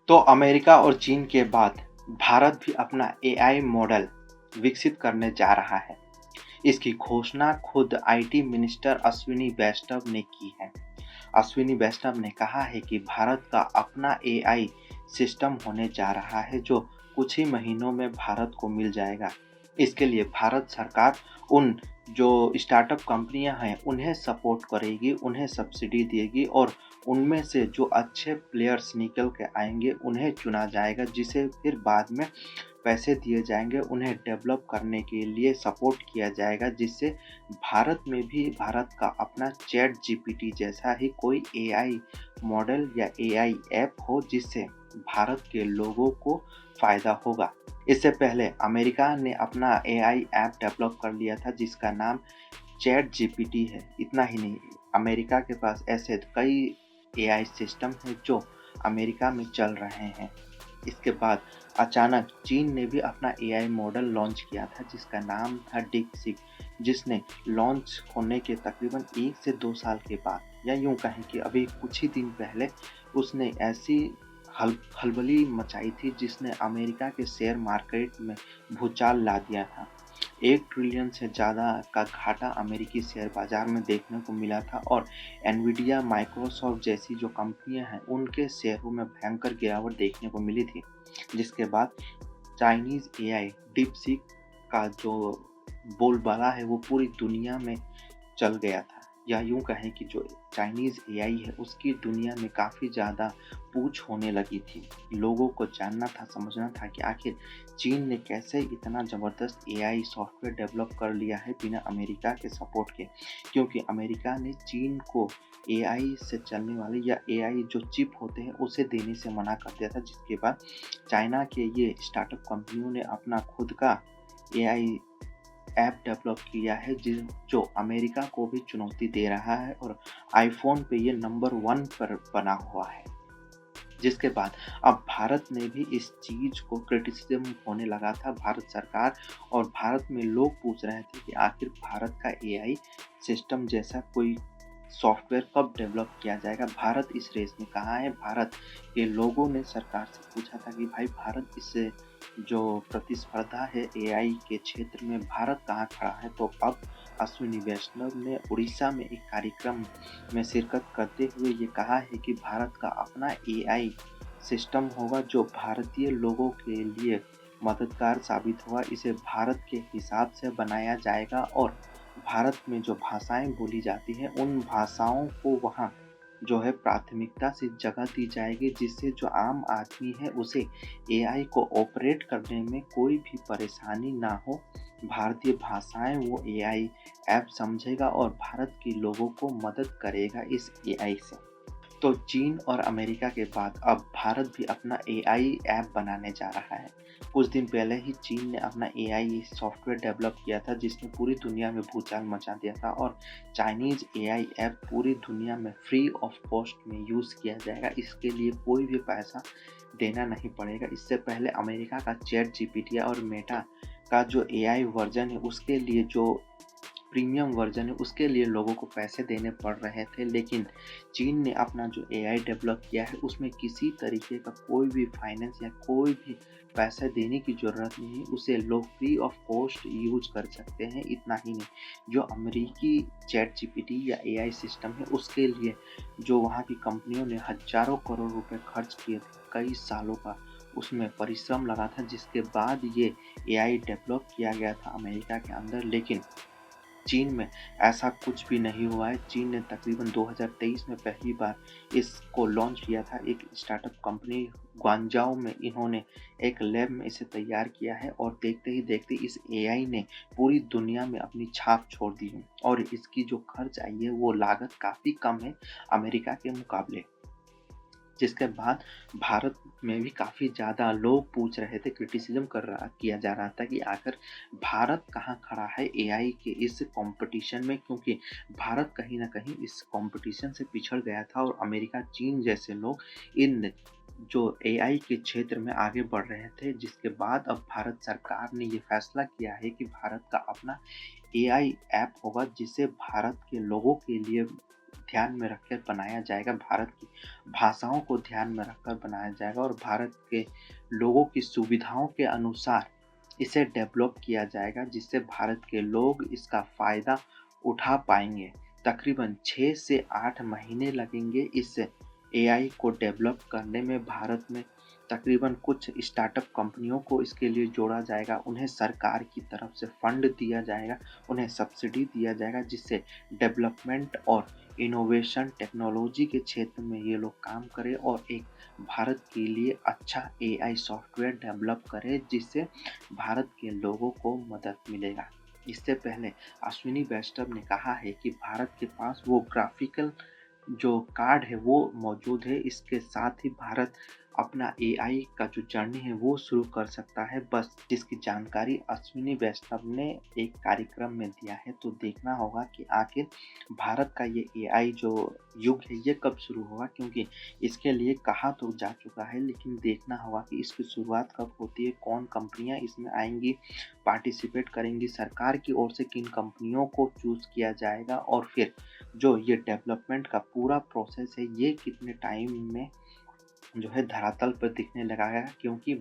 तो अमेरिका और चीन के बाद भारत भी अपना एआई मॉडल विकसित करने जा रहा है। इसकी घोषणा खुद आईटी मिनिस्टर अश्विनी वैष्णव ने की है। अश्विनी वैष्णव ने कहा है कि भारत का अपना एआई सिस्टम होने जा रहा है जो कुछ ही महीनों में भारत को मिल जाएगा। इसके लिए भारत सरकार उन जो स्टार्टअप कंपनियां हैं उन्हें सपोर्ट करेगी, उन्हें सब्सिडी देगी और उनमें से जो अच्छे प्लेयर्स निकल के आएंगे उन्हें चुना जाएगा, जिसे फिर बाद में पैसे दिए जाएंगे, उन्हें डेवलप करने के लिए सपोर्ट किया जाएगा, जिससे भारत में भी भारत का अपना चैट जीपीटी जैसा ही कोई एआई मॉडल या एआई ऐप हो, जिससे भारत के लोगों को फ़ायदा होगा। इससे पहले अमेरिका ने अपना एआई ऐप डेवलप कर लिया था जिसका नाम चैट जीपीटी है। इतना ही नहीं, अमेरिका के पास ऐसे कई एआई सिस्टम हैं जो अमेरिका में चल रहे हैं। इसके बाद अचानक चीन ने भी अपना एआई मॉडल लॉन्च किया था जिसका नाम था डीपसीक, जिसने लॉन्च होने के तकरीबन 1 से 2 साल के बाद या यूँ कहें कि अभी कुछ ही दिन पहले उसने ऐसी खलबली मचाई थी जिसने अमेरिका के शेयर मार्केट में भूचाल ला दिया था। 1 ट्रिलियन से ज़्यादा का घाटा अमेरिकी शेयर बाजार में देखने को मिला था और एनवीडिया, माइक्रोसॉफ्ट जैसी जो कंपनियां हैं उनके शेयरों में भयंकर गिरावट देखने को मिली थी। जिसके बाद चाइनीज़ एआई डीपसीक का जो बोलबाला है वो पूरी दुनिया में चल गया था, या यूँ कहें कि जो चाइनीज़ एआई है उसकी दुनिया में काफ़ी ज़्यादा पूछ होने लगी थी। लोगों को जानना था, समझना था कि आखिर चीन ने कैसे इतना ज़बरदस्त एआई सॉफ्टवेयर डेवलप कर लिया है बिना अमेरिका के सपोर्ट के। क्योंकि अमेरिका ने चीन को एआई से चलने वाले या एआई जो चिप होते हैं उसे देने से मना कर दिया था, जिसके बाद चाइना के ये स्टार्टअप कंपनियों ने अपना खुद का एआई ऐप डेवलप किया है जो अमेरिका को भी चुनौती दे रहा है और आईफोन पे ये नंबर 1 पर बना हुआ है। जिसके बाद अब भारत में भी इस चीज़ को क्रिटिसिज्म होने लगा था, भारत सरकार और भारत में लोग पूछ रहे थे कि आखिर भारत का एआई सिस्टम जैसा कोई सॉफ्टवेयर कब डेवलप किया जाएगा। भारत इस रेस में कहाँ है। भारत के लोगों ने सरकार से पूछा था कि भाई भारत इस जो प्रतिस्पर्धा है एआई के क्षेत्र में भारत कहाँ खड़ा है। तो अब अश्विनी वैष्णव ने उड़ीसा में एक कार्यक्रम में शिरकत करते हुए ये कहा है कि भारत का अपना एआई सिस्टम होगा जो भारतीय लोगों के लिए मददगार साबित होगा। इसे भारत के हिसाब से बनाया जाएगा और भारत में जो भाषाएं बोली जाती हैं उन भाषाओं को वहाँ जो है प्राथमिकता से जगह दी जाएगी, जिससे जो आम आदमी है उसे एआई को ऑपरेट करने में कोई भी परेशानी ना हो। भारतीय भाषाएं वो एआई ऐप समझेगा और भारत के लोगों को मदद करेगा इस एआई से। तो चीन और अमेरिका के बाद अब भारत भी अपना एआई ऐप बनाने जा रहा है। कुछ दिन पहले ही चीन ने अपना एआई सॉफ्टवेयर डेवलप किया था जिसने पूरी दुनिया में भूचाल मचा दिया था और चाइनीज़ एआई ऐप पूरी दुनिया में फ्री ऑफ कॉस्ट में यूज़ किया जाएगा। इसके लिए कोई भी पैसा देना नहीं पड़ेगा। इससे पहले अमेरिका का चैट जीपीटी और मेटा का जो एआई वर्जन है उसके लिए जो प्रीमियम वर्जन है उसके लिए लोगों को पैसे देने पड़ रहे थे, लेकिन चीन ने अपना जो एआई डेवलप किया है उसमें किसी तरीके का कोई भी फाइनेंस या कोई भी पैसा देने की ज़रूरत नहीं है। उसे लोग फ्री ऑफ कॉस्ट यूज कर सकते हैं। इतना ही नहीं, जो अमेरिकी चैट जीपीटी या एआई सिस्टम है उसके लिए जो वहाँ की कंपनियों ने हज़ारों करोड़ रुपए खर्च किए थे, कई सालों का उसमें परिश्रम लगा था, जिसके बाद ये एआई डेवलप किया गया था अमेरिका के अंदर। लेकिन चीन में ऐसा कुछ भी नहीं हुआ है। चीन ने तकरीबन 2023 में पहली बार इसको लॉन्च किया था। एक स्टार्टअप कंपनी ग्वांगझाओ में इन्होंने एक लैब में इसे तैयार किया है और देखते ही देखते इस एआई ने पूरी दुनिया में अपनी छाप छोड़ दी है और इसकी जो खर्च आई है वो लागत काफ़ी कम है अमेरिका के मुकाबले। जिसके बाद भारत में भी काफ़ी ज़्यादा लोग पूछ रहे थे, क्रिटिसिज्म किया जा रहा था कि आखिर भारत कहाँ खड़ा है एआई के इस कंपटीशन में, क्योंकि भारत कहीं ना कहीं इस कंपटीशन से पिछड़ गया था और अमेरिका, चीन जैसे लोग इन जो एआई के क्षेत्र में आगे बढ़ रहे थे। जिसके बाद अब भारत सरकार ने ये फैसला किया है कि भारत का अपना एआई ऐप होगा जिसे भारत के लोगों के लिए ध्यान में रखकर बनाया जाएगा, भारत की भाषाओं को ध्यान में रखकर बनाया जाएगा और भारत के लोगों की सुविधाओं के अनुसार इसे डेवलप किया जाएगा, जिससे भारत के लोग इसका फ़ायदा उठा पाएँगे। तकरीबन 6 से 8 महीने लगेंगे इस एआई को डेवलप करने में। भारत में तकरीबन कुछ स्टार्टअप कंपनियों को इसके लिए जोड़ा जाएगा, उन्हें सरकार की तरफ से फंड दिया जाएगा, उन्हें सब्सिडी दिया जाएगा, जिससे डेवलपमेंट और इनोवेशन टेक्नोलॉजी के क्षेत्र में ये लोग काम करें और एक भारत के लिए अच्छा एआई सॉफ्टवेयर डेवलप करें, जिससे भारत के लोगों को मदद मिलेगा। इससे पहले अश्विनी वैष्णव ने कहा है कि भारत के पास वो ग्राफिकल जो कार्ड है वो मौजूद है। इसके साथ ही भारत अपना एआई का जो जर्नी है वो शुरू कर सकता है, बस जिसकी जानकारी अश्विनी वैष्णव ने एक कार्यक्रम में दिया है। तो देखना होगा कि आखिर भारत का ये एआई जो युग है ये कब शुरू होगा, क्योंकि इसके लिए कहा तो जा चुका है, लेकिन देखना होगा कि इसकी शुरुआत कब होती है, कौन कंपनियां इसमें आएंगी, पार्टिसिपेट करेंगी, सरकार की ओर से किन कंपनियों को चूज किया जाएगा और फिर जो ये डेवलपमेंट का पूरा प्रोसेस है ये कितने टाइम में जो है धरातल पर दिखने लगा है, क्योंकि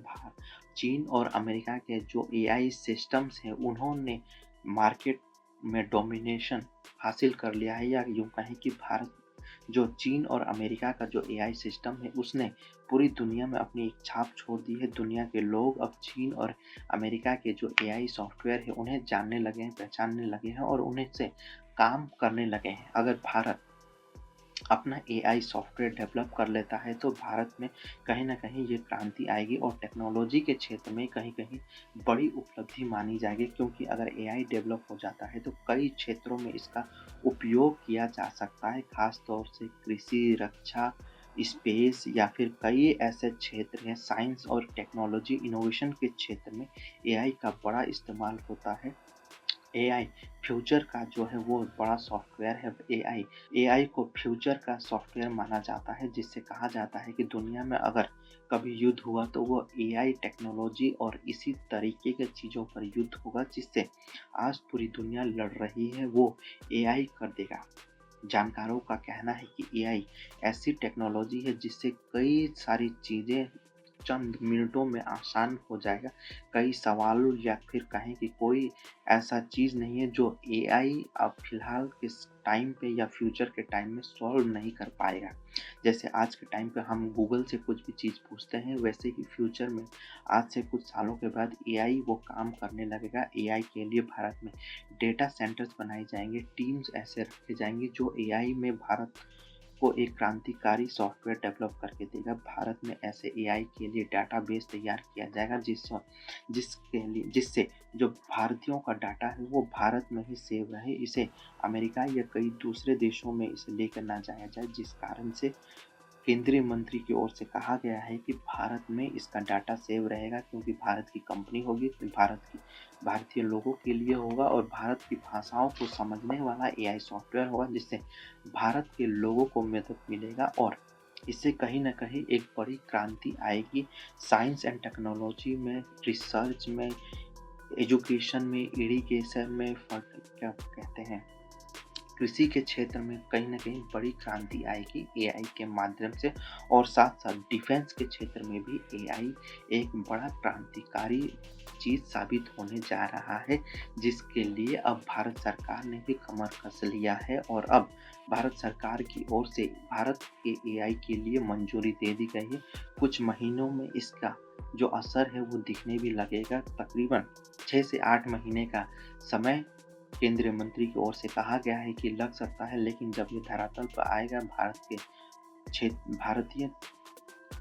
चीन और अमेरिका के जो एआई सिस्टम्स हैं उन्होंने मार्केट में डोमिनेशन हासिल कर लिया है, या यूँ कहें कि भारत जो चीन और अमेरिका का जो एआई सिस्टम है उसने पूरी दुनिया में अपनी एक छाप छोड़ दी है। दुनिया के लोग अब चीन और अमेरिका के जो एआई सॉफ्टवेयर है उन्हें जानने लगे हैं, पहचानने लगे हैं और उन्हें से काम करने लगे हैं। अगर भारत अपना एआई सॉफ्टवेयर डेवलप कर लेता है तो भारत में कहीं न कहीं ये क्रांति आएगी और टेक्नोलॉजी के क्षेत्र में कहीं-कहीं बड़ी उपलब्धि मानी जाएगी, क्योंकि अगर एआई डेवलप हो जाता है तो कई क्षेत्रों में इसका उपयोग किया जा सकता है, ख़ास तौर से कृषि, रक्षा, स्पेस या फिर कई ऐसे क्षेत्र हैं साइंस और टेक्नोलॉजी इनोवेशन के क्षेत्र में एआई का बड़ा इस्तेमाल होता है। एआई फ्यूचर का जो है वो बड़ा सॉफ्टवेयर है। एआई को फ्यूचर का सॉफ्टवेयर माना जाता है, जिससे कहा जाता है कि दुनिया में अगर कभी युद्ध हुआ तो वो एआई टेक्नोलॉजी और इसी तरीके के चीज़ों पर युद्ध होगा, जिससे आज पूरी दुनिया लड़ रही है वो एआई कर देगा। जानकारों का कहना है कि एआई ऐसी टेक्नोलॉजी है जिससे कई सारी चीज़ें चंद मिनटों में आसान हो जाएगा। कई सवाल या फिर कहें कि कोई ऐसा चीज़ नहीं है जो एआई अब फ़िलहाल के टाइम पे या फ्यूचर के टाइम में सॉल्व नहीं कर पाएगा। जैसे आज के टाइम पे हम गूगल से कुछ भी चीज़ पूछते हैं, वैसे ही फ्यूचर में आज से कुछ सालों के बाद एआई वो काम करने लगेगा। एआई के लिए भारत में डेटा सेंटर्स बनाए जाएँगे, टीम्स ऐसे रखे जाएँगे जो एआई में भारत को एक क्रांतिकारी सॉफ्टवेयर डेवलप करके देगा। भारत में ऐसे एआई के लिए डाटाबेस तैयार किया जाएगा जिससे जो भारतीयों का डाटा है वो भारत में ही सेव रहे, इसे अमेरिका या कई दूसरे देशों में इसे लेकर ना जाया जाए, जिस कारण से केंद्रीय मंत्री की ओर से कहा गया है कि भारत में इसका डाटा सेव रहेगा, क्योंकि भारत की कंपनी होगी, फिर भारतीय लोगों के लिए होगा और भारत की भाषाओं को समझने वाला एआई सॉफ्टवेयर होगा, जिससे भारत के लोगों को मदद मिलेगा और इससे कहीं न कहीं एक बड़ी क्रांति आएगी साइंस एंड टेक्नोलॉजी में, रिसर्च में, एजुकेशन में, इरिगेशन में, क्या कहते हैं, कृषि के क्षेत्र में कहीं न कहीं बड़ी क्रांति आएगी एआई के माध्यम से और साथ-साथ डिफेंस के क्षेत्र में भी एआई एक बड़ा क्रांतिकारी चीज़ साबित होने जा रहा है, जिसके लिए अब भारत सरकार ने भी कमर कस लिया है और अब भारत सरकार की ओर से भारत के एआई के लिए मंजूरी दे दी गई है। कुछ महीनों में इसका जो असर है वो दिखने भी लगेगा। तकरीबन 6 से 8 महीने का समय केंद्रीय मंत्री की ओर से कहा गया है कि लग सकता है, लेकिन जब ये धरातल पर आएगा भारतीय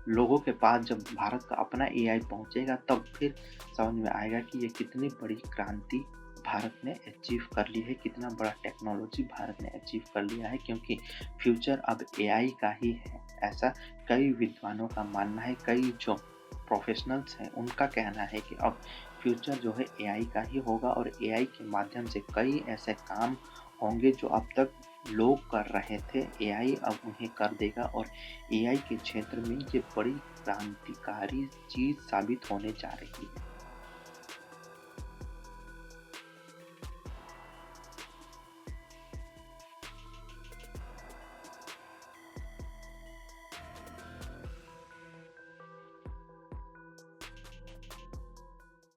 लोगों के पास, जब भारत का अपना एआई पहुंचेगा तब फिर समझ में आएगा कि ये कितनी बड़ी क्रांति भारत ने अचीव कर ली है, कितना बड़ा टेक्नोलॉजी भारत ने अचीव कर लिया है, क्योंकि फ्यूचर अब एआई का ही है। ऐसा कई विद्वानों का मानना है, कई जो प्रोफेशनल्स हैं उनका कहना है कि अब फ्यूचर जो है एआई का ही होगा और एआई के माध्यम से कई ऐसे काम होंगे जो अब तक लोग कर रहे थे, एआई अब उन्हें कर देगा और एआई के क्षेत्र में ये बड़ी क्रांतिकारी चीज़ साबित होने जा रही है।